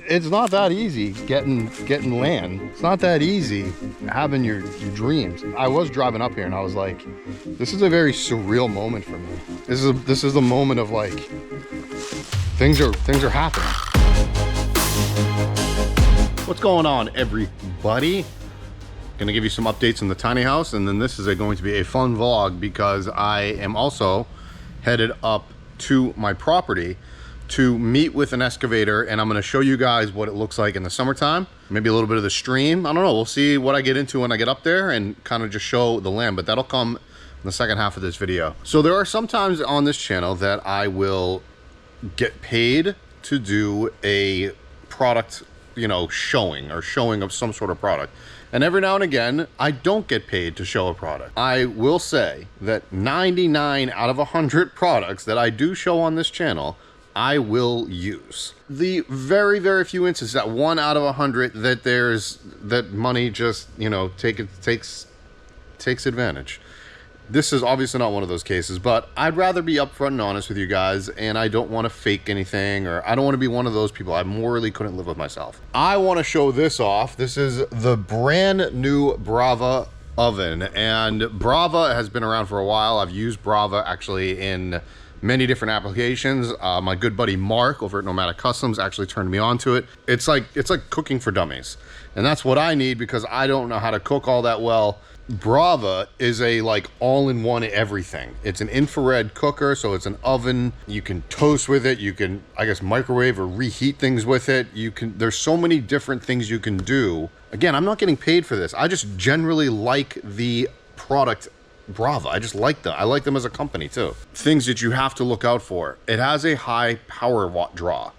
it's not that easy getting land. It's not that easy having your dreams. I was driving up here and I was like, this is a very surreal moment for me. This is the moment of like, things are happening. What's going on, everybody? Gonna give you some updates in the tiny house, and then this is going to be a fun vlog because I am also headed up to my property to meet with an excavator, and I'm going to show you guys what it looks like in the summertime. Maybe a little bit of the stream. I don't know. We'll see what I get into when I get up there and kind of just show the land, but that'll come in the second half of this video. So there are some times on this channel that I will get paid to do a product, you know, showing of some sort of product. And every now and again, I don't get paid to show a product. I will say that 99 out of 100 products that I do show on this channel, I will use. The very, very few instances, that 1 out of 100, that money just, you know, takes advantage. This is obviously not one of those cases, but I'd rather be upfront and honest with you guys, and I don't want to fake anything, or I don't want to be one of those people. I morally couldn't live with myself. I want to show this off. This is the brand new Brava oven, and Brava has been around for a while. I've used Brava actually in many different applications. My good buddy Mark over at Nomadic Customs actually turned me on to it. It's like cooking for dummies, and that's what I need because I don't know how to cook all that well. Brava is a like all-in-one everything. It's an infrared cooker, so it's an oven. You can toast with it. You can, I guess, microwave or reheat things with it. There's so many different things you can do. Again, I'm not getting paid for this. I just generally like the product Brava. I just like them. I like them as a company too. Things that you have to look out for. It has a high power watt draw.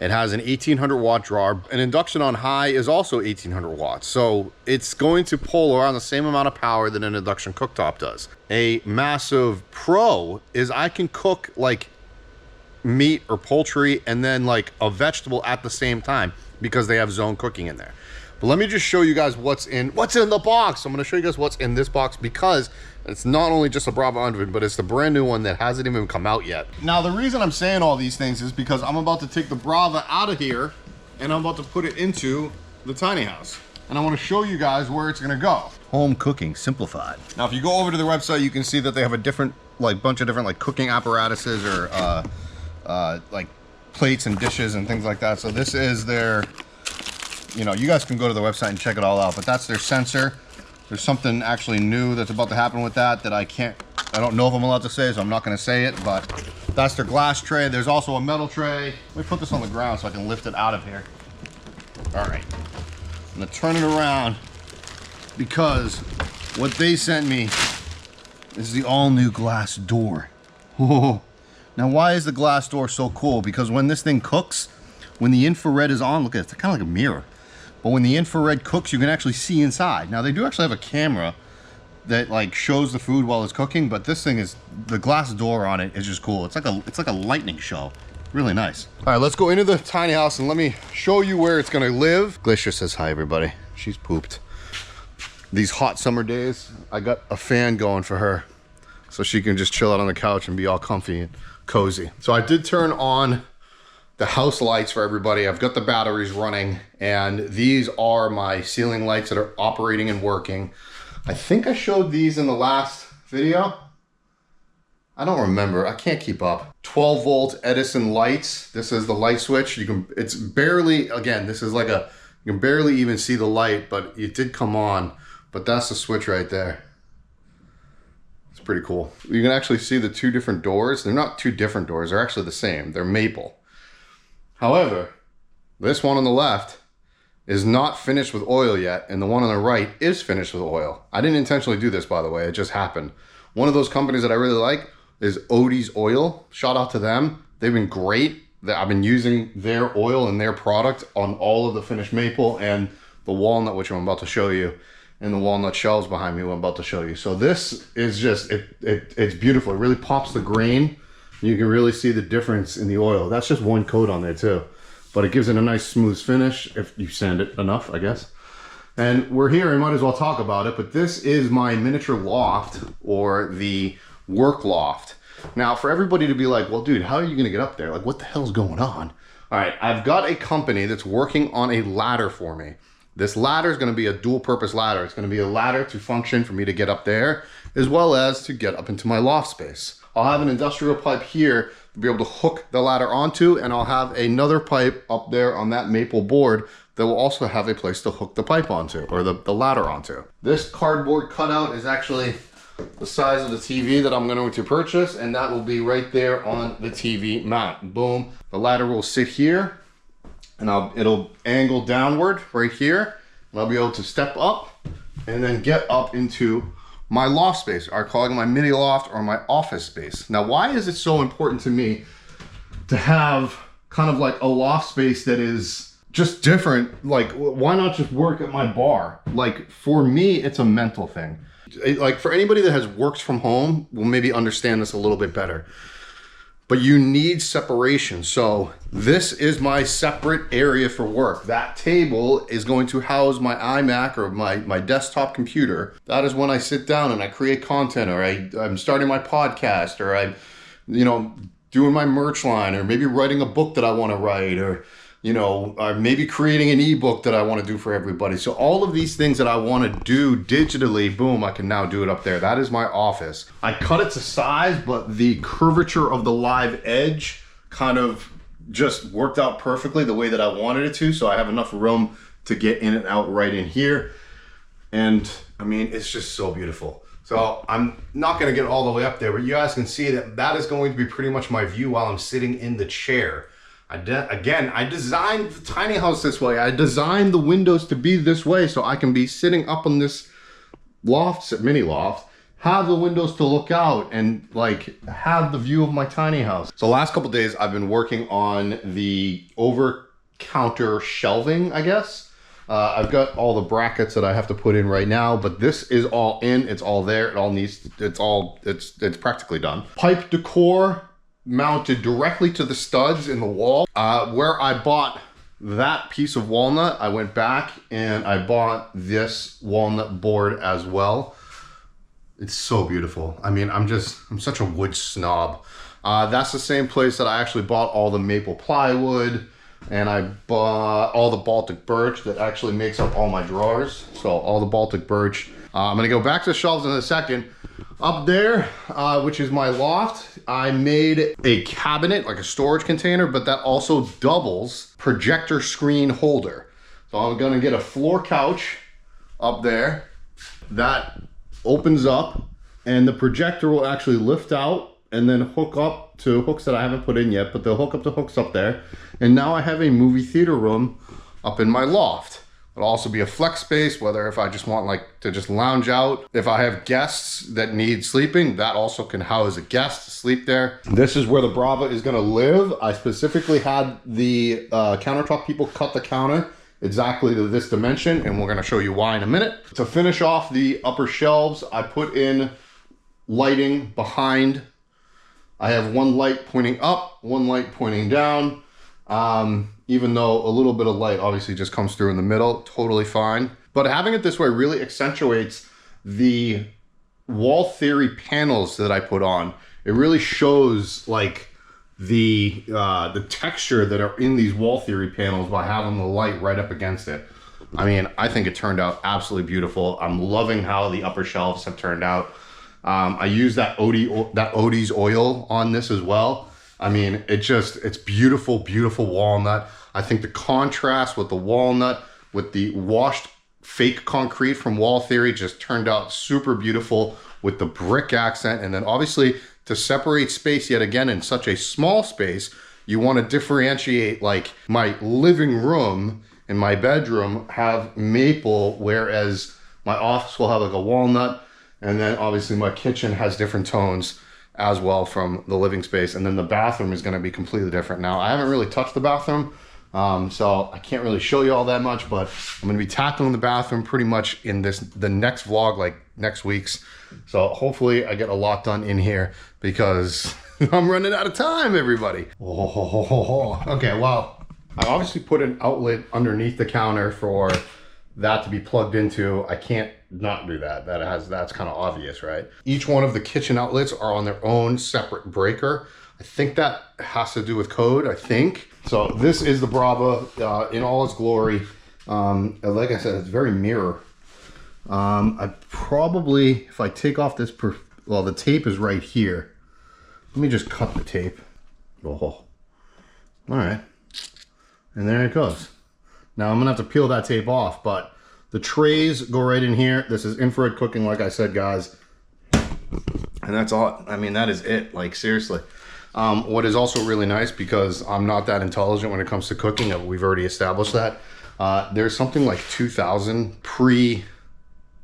It has an 1800 watt draw. An induction on high is also 1800 watts. So it's going to pull around the same amount of power that an induction cooktop does. A massive pro is I can cook like meat or poultry and then like a vegetable at the same time because they have zone cooking in there. But let me just show you guys what's in the box. I'm going to show you guys what's in this box because it's not only just a Brava oven, but it's the brand new one that hasn't even come out yet. Now, the reason I'm saying all these things is because I'm about to take the Brava out of here and I'm about to put it into the tiny house. And I want to show you guys where it's going to go. Home cooking simplified. Now, if you go over to the website, you can see that they have a different, like, bunch of different, like, cooking apparatuses or, like, plates and dishes and things like that. So this is their, you know, you guys can go to the website and check it all out, but that's their sensor. There's something actually new that's about to happen with that I don't know if I'm allowed to say, so I'm not going to say it, but that's their glass tray. There's also a metal tray. Let me put this on the ground so I can lift it out of here. All right. I'm going to turn it around because what they sent me is the all new glass door. Oh. Now, why is the glass door so cool? Because when this thing cooks, when the infrared is on, look at it, it's kind of like a mirror. But when the infrared cooks, you can actually see inside. Now, they do actually have a camera that like shows the food while it's cooking, but this thing is, the glass door on it is just cool. It's like a lightning show. Really nice. All right, let's go into the tiny house and let me show you where it's gonna live. Glacier says hi, everybody. She's pooped. These hot summer days, I got a fan going for her so she can just chill out on the couch and be all comfy and cozy. So I did turn on the house lights for everybody. I've got the batteries running, and these are my ceiling lights that are operating and working. I think I showed these in the last video. I don't remember. I can't keep up. 12 volt Edison lights. This is the light switch. It's barely, again, this is like you can barely even see the light, but it did come on. But that's the switch right there. It's pretty cool. You can actually see the two different doors. They're not two different doors. They're actually the same. They're maple. However, this one on the left is not finished with oil yet, and the one on the right is finished with oil. I didn't intentionally do this, by the way. It just happened. One of those companies that I really like is Odie's Oil. Shout out to them. They've been great. I've been using their oil and their product on all of the finished maple and the walnut, which I'm about to show you, and the walnut shelves behind me, what I'm about to show you. So this is just, it's beautiful. It really pops the grain. You can really see the difference in the oil. That's just one coat on there too. But it gives it a nice smooth finish if you sand it enough, I guess. And we're here, I might as well talk about it, but this is my miniature loft, or the work loft. Now, for everybody to be like, well, dude, how are you gonna get up there? Like, what the hell's going on? All right, I've got a company that's working on a ladder for me. This ladder is going to be a dual purpose ladder. It's going to be a ladder to function for me to get up there, as well as to get up into my loft space. I'll have an industrial pipe here to be able to hook the ladder onto, and I'll have another pipe up there on that maple board that will also have a place to hook the pipe onto, or the ladder onto. This cardboard cutout is actually the size of the TV that I'm going to purchase, and that will be right there on the TV mount. Boom. The ladder will sit here, and it'll angle downward right here, and I'll be able to step up and then get up into my loft space, or calling it my mini loft or my office space. Now, why is it so important to me to have kind of like a loft space that is just different? Like, why not just work at my bar? Like, for me, it's a mental thing. Like, for anybody that has worked from home will maybe understand this a little bit better. But you need separation. So this is my separate area for work. That table is going to house my iMac or my desktop computer. That is when I sit down and I create content, or I'm starting my podcast, or I'm, doing my merch line, or maybe writing a book that I want to write, or maybe creating an ebook that I want to do for everybody. So all of these things that I want to do digitally, boom, I can now do it up there. That is my office. I cut it to size, but the curvature of the live edge kind of just worked out perfectly the way that I wanted it to. So I have enough room to get in and out right in here. And I mean, it's just so beautiful. So I'm not going to get all the way up there, but you guys can see that is going to be pretty much my view while I'm sitting in the chair. Again, I designed the tiny house this way. I designed the windows to be this way so I can be sitting up on this loft, mini loft, have the windows to look out, and like have the view of my tiny house. So the last couple days I've been working on the over-counter shelving, I guess. I've got all the brackets that I have to put in right now, but this is all in, it's all there, it's practically done. Pipe decor mounted directly to the studs in the wall. Where I bought that piece of walnut, I went back and I bought this walnut board as well. It's so beautiful. I mean, I'm such a wood snob. That's the same place that I actually bought all the maple plywood, and I bought all the Baltic birch that actually makes up all my drawers. So all the Baltic birch. I'm gonna go back to the shelves in a second. Up there, which is my loft, I made a cabinet, like a storage container, but that also doubles projector screen holder. So I'm gonna get a floor couch up there that opens up, and the projector will actually lift out and then hook up to hooks that I haven't put in yet, but they'll hook up to hooks up there. And now I have a movie theater room up in my loft. It'll also be a flex space, whether if I just want to just lounge out. If I have guests that need sleeping, that also can house a guest to sleep there. This is where the Brava is gonna live. I specifically had the countertop people cut the counter exactly to this dimension, and we're gonna show you why in a minute. To finish off the upper shelves, I put in lighting behind. I have one light pointing up, one light pointing down. Even though a little bit of light obviously just comes through in the middle, totally fine. But having it this way really accentuates the wall theory panels that I put on. It really shows like the texture that are in these wall theory panels by having the light right up against it. I mean, I think it turned out absolutely beautiful. I'm loving how the upper shelves have turned out. I use that Odie's oil on this as well. I mean, it's beautiful, beautiful walnut. I think the contrast with the walnut, with the washed fake concrete from Wall Theory just turned out super beautiful with the brick accent. And then obviously to separate space yet again in such a small space, you want to differentiate, like my living room and my bedroom have maple, whereas my office will have like a walnut. And then obviously my kitchen has different tones as well from the living space. And then the bathroom is going to be completely different. Now, I haven't really touched the bathroom, so I can't really show you all that much, but I'm going to be tackling the bathroom pretty much in the next vlog, like next week's. So hopefully I get a lot done in here because I'm running out of time, everybody. Okay, well, I obviously put an outlet underneath the counter for that to be plugged into. I can't not do that. That's kind of obvious, right? Each one of the kitchen outlets are on their own separate breaker. I think that has to do with code, I think. So this is the Brava in all its glory. Like I said, it's very mirror. I probably, if I take off this, well, the tape is right here. Let me just cut the tape. Oh, all right. And there it goes. Now I'm gonna have to peel that tape off, but the trays go right in here. This is infrared cooking, like I said, guys. And that's all. I mean, that is it. Like, seriously. What is also really nice, because I'm not that intelligent when it comes to cooking, we've already established that. There's something like 2,000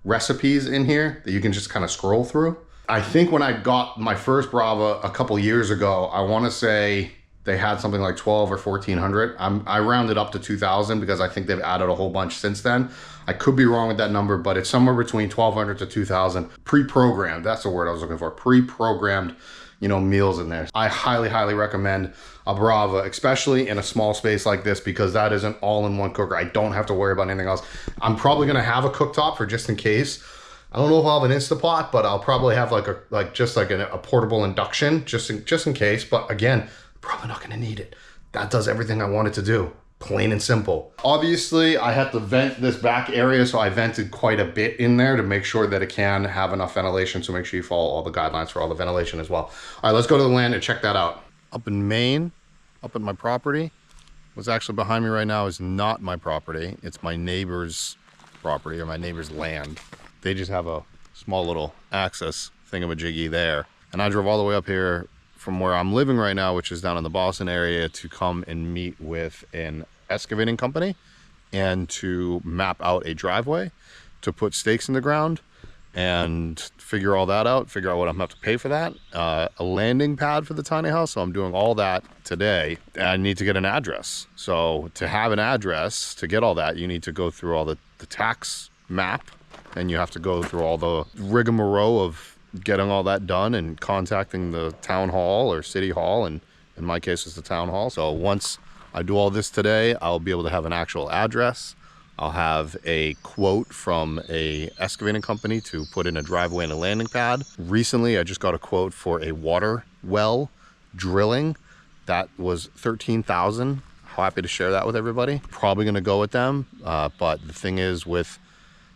recipes in here that you can just kind of scroll through. I think when I got my first Brava a couple years ago, I want to say they had something like 12 or 1,400. I rounded up to 2,000 because I think they've added a whole bunch since then. I could be wrong with that number, but it's somewhere between 1,200 to 2,000 pre-programmed. That's the word I was looking for. Pre-programmed, you know, meals in there. I highly, highly recommend a Brava, especially in a small space like this, because that is an all-in-one cooker. I don't have to worry about anything else. I'm probably gonna have a cooktop for just in case. I don't know if I'll have an Instapot, but I'll probably have like a portable induction just in case. But again, probably not gonna need it. That does everything I want it to do. Plain and simple. Obviously, I had to vent this back area, so I vented quite a bit in there to make sure that it can have enough ventilation, so make sure you follow all the guidelines for all the ventilation as well. All right, let's go to the land and check that out. Up in Maine, up at my property, what's actually behind me right now is not my property. It's my neighbor's property, or my neighbor's land. They just have a small little access thingamajiggy there. And I drove all the way up here from where I'm living right now, which is down in the Boston area, to come and meet with an excavating company and to map out a driveway to put stakes in the ground and figure all that out, figure out what I'm gonna have to pay for that, a landing pad for the tiny house. So I'm doing all that today. I need to get an address. So to have an address, to get all that, you need to go through all the tax map, and you have to go through all the rigmarole of getting all that done and contacting the town hall or city hall, and in my case it's the town hall. So once I do all this today, I'll be able to have an actual address. I'll have a quote from a excavating company to put in a driveway and a landing pad. Recently, I just got a quote for a water well drilling. That was $13,000. Happy to share that with everybody. Probably gonna go with them, but the thing is with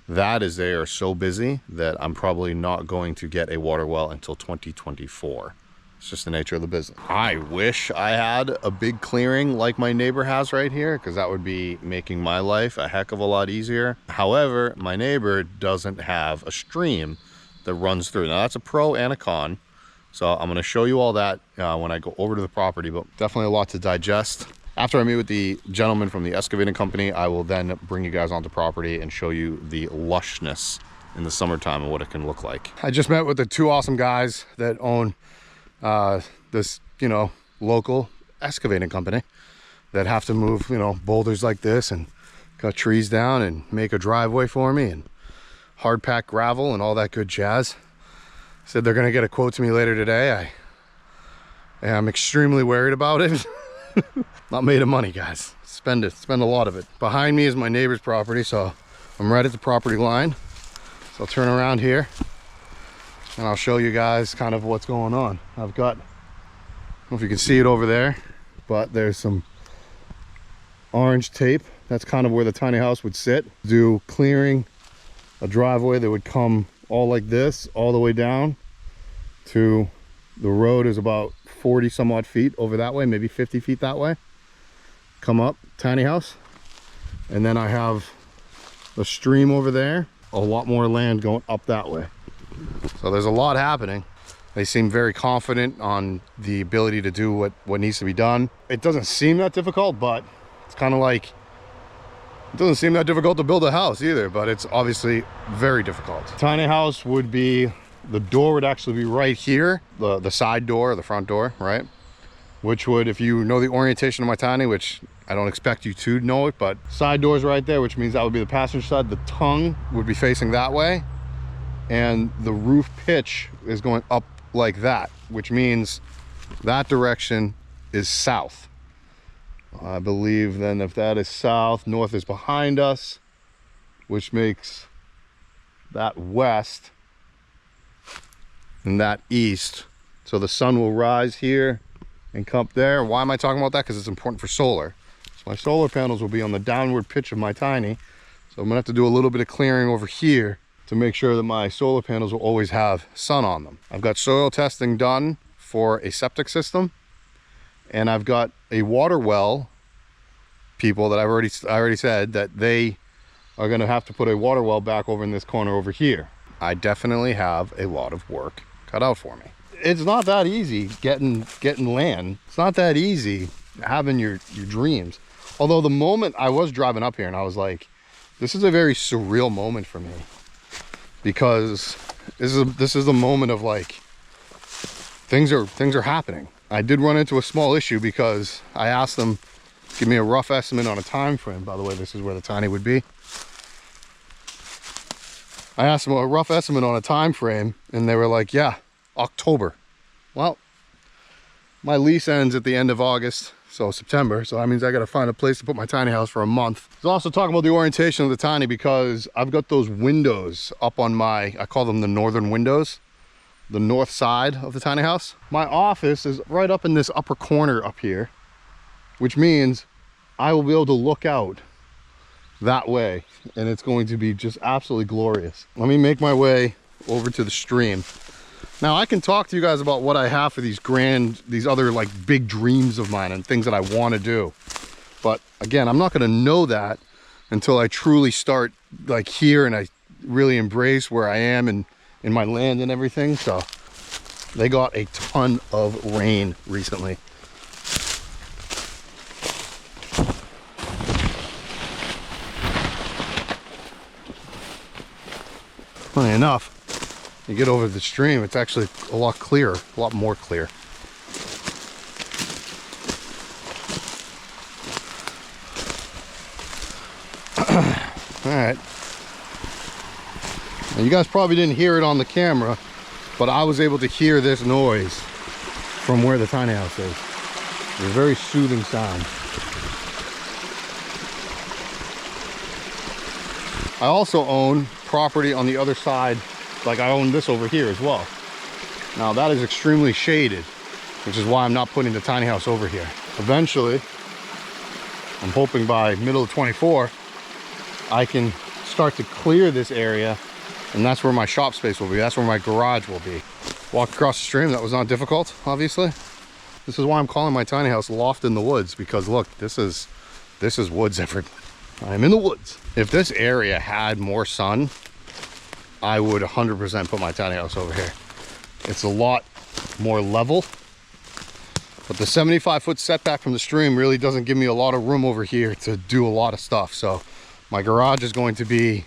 that is they are so busy that I'm probably not going to get a water well until 2024. It's just the nature of the business. I wish I had a big clearing like my neighbor has right here, because that would be making my life a heck of a lot easier. However, my neighbor doesn't have a stream that runs through. Now that's a pro and a con. So I'm gonna show you all that when I go over to the property, but definitely a lot to digest. After I meet with the gentleman from the excavating company, I will then bring you guys onto property and show you the lushness in the summertime and what it can look like. I just met with the two awesome guys that own this, you know, local excavating company that have to move, you know, boulders like this and cut trees down and make a driveway for me and hard pack gravel and all that good jazz. Said they're gonna get a quote to me later today. I'm extremely worried about it. Not made of money, guys. Spend a lot of it. Behind me is my neighbor's property, so I'm right at the property line. So I'll turn around here and I'll show you guys kind of what's going on. I've got, I don't know if you can see it over there, but there's some orange tape. That's kind of where the tiny house would sit. Do clearing a driveway that would come all like this, all the way down to the road is about 40 some odd feet over that way, maybe 50 feet that way. Come up, tiny house. And then I have a stream over there, a lot more land going up that way. So there's a lot happening. They seem very confident on the ability to do what needs to be done. It doesn't seem that difficult, but it's kind of like, it doesn't seem that difficult to build a house either, but it's obviously very difficult. Tiny house would be, the door would actually be right here, the side door, the front door, right? Which would, if you know the orientation of my tiny, which I don't expect you to know it, but side door's right there, which means that would be the passenger side. The tongue would be facing that way, and the roof pitch is going up like that, which means that direction is south. I believe then if that is south, north is behind us, which makes that west and that east. So the sun will rise here and come up there. Why am I talking about that? Because it's important for solar. So my solar panels will be on the downward pitch of my tiny. So I'm gonna have to do a little bit of clearing over here to make sure that my solar panels will always have sun on them. I've got soil testing done for a septic system, and I've got a water well people that I already said that they are gonna have to put a water well back over in this corner over here. I definitely have a lot of work cut out for me. It's not that easy getting land. It's not that easy having your dreams. Although the moment I was driving up here and I was like, this is a very surreal moment for me, because this is the moment of like, things are happening. I did run into a small issue because I asked them to give me a rough estimate on a time frame. By the way, this is where the tiny would be. I asked them a rough estimate on a time frame, and they were like, yeah, October. Well, my lease ends at the end of August, so September, so that means I gotta find a place to put my tiny house for a month. I was also talking about the orientation of the tiny because I've got those windows up on my, I call them the northern windows, the north side of the tiny house. My office is right up in this upper corner up here, which means I will be able to look out that way, and it's going to be just absolutely glorious. Let me make my way over to the stream. Now I can talk to you guys about what I have for these other like big dreams of mine and things that I want to do. But again, I'm not going to know that until I truly start like here and I really embrace where I am and in my land and everything. So they got a ton of rain recently. Funny enough, you get over the stream, it's actually a lot clearer, a lot more clear. All right. Now you guys probably didn't hear it on the camera, but I was able to hear this noise from where the tiny house is. It's a very soothing sound. I also own property on the other side, like I own this over here as well. Now that is extremely shaded, which is why I'm not putting the tiny house over here. Eventually, I'm hoping by middle of 24, I can start to clear this area, and that's where my shop space will be. That's where my garage will be. Walk across the stream, that was not difficult, obviously. This is why I'm calling my tiny house Loft in the Woods, because look, this is woods everywhere. I'm in the woods. If this area had more sun, I would 100% put my tiny house over here. It's a lot more level, but the 75-foot setback from the stream really doesn't give me a lot of room over here to do a lot of stuff. So my garage is going to be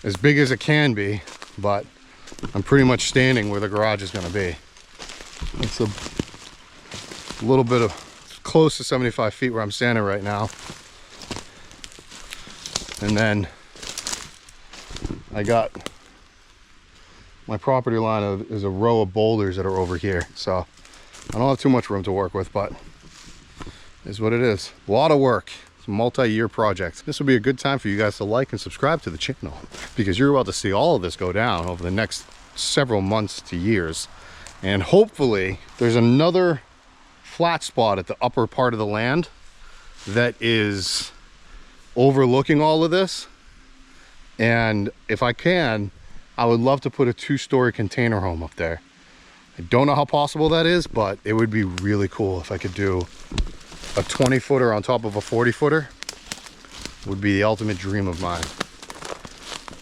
as big as it can be, but I'm pretty much standing where the garage is going to be. It's a little bit of close to 75 feet where I'm standing right now. And then I got my property line is a row of boulders that are over here. So I don't have too much room to work with, but it's what it is. A lot of work. It's a multi-year project. This will be a good time for you guys to like and subscribe to the channel, because you're about to see all of this go down over the next several months to years. And hopefully there's another flat spot at the upper part of the land that is overlooking all of this, and if I can, I would love to put a 2-story container home up there. I don't know how possible that is, but it would be really cool if I could do a 20-footer on top of a 40-footer. Would be the ultimate dream of mine.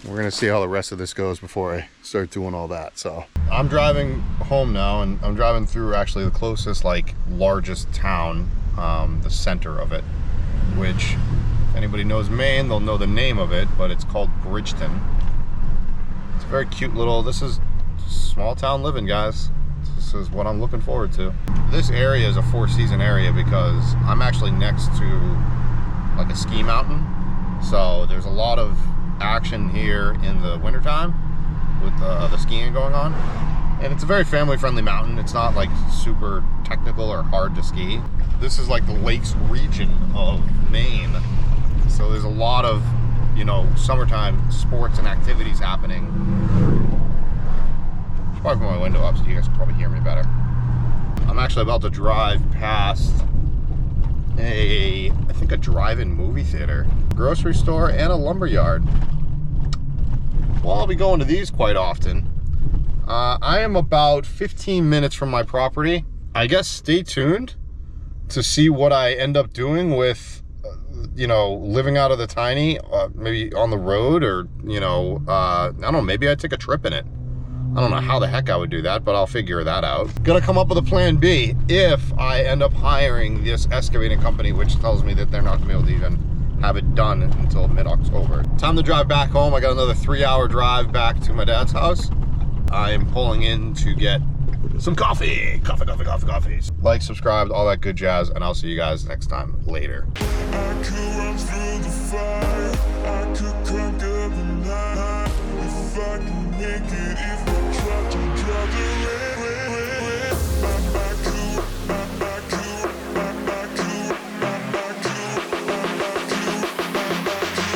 We're gonna see how the rest of this goes before I start doing all that. So I'm driving home now, and I'm driving through actually the closest like largest town, the center of it, which anybody knows Maine, they'll know the name of it, but it's called Bridgeton. It's a very cute little, this is small town living, guys. This is what I'm looking forward to. This area is a 4-season area because I'm actually next to like a ski mountain. So there's a lot of action here in the wintertime with the skiing going on. And it's a very family-friendly mountain. It's not like super technical or hard to ski. This is like the lakes region of Maine. So there's a lot of, you know, summertime sports and activities happening. I should probably put my window up so you guys can probably hear me better. I'm I'm actually about to drive past I think a drive-in movie theater, grocery store, and a lumber yard. Well, I'll be going to these quite often. I am about 15 minutes from my property. I guess stay tuned to see what I end up doing with, you know, living out of the tiny, maybe on the road, or, you know, I don't know, maybe I take a trip in it. I don't know how the heck I would do that, but I'll figure that out. Gonna come up with a plan B if I end up hiring this excavating company, which tells me that they're not gonna be able to even have it done until mid-October. Time to drive back home. I got another 3-hour drive back to my dad's house. I am pulling in to get some coffee. Coffee. Like, subscribe, all that good jazz, and I'll see you guys next time. Later.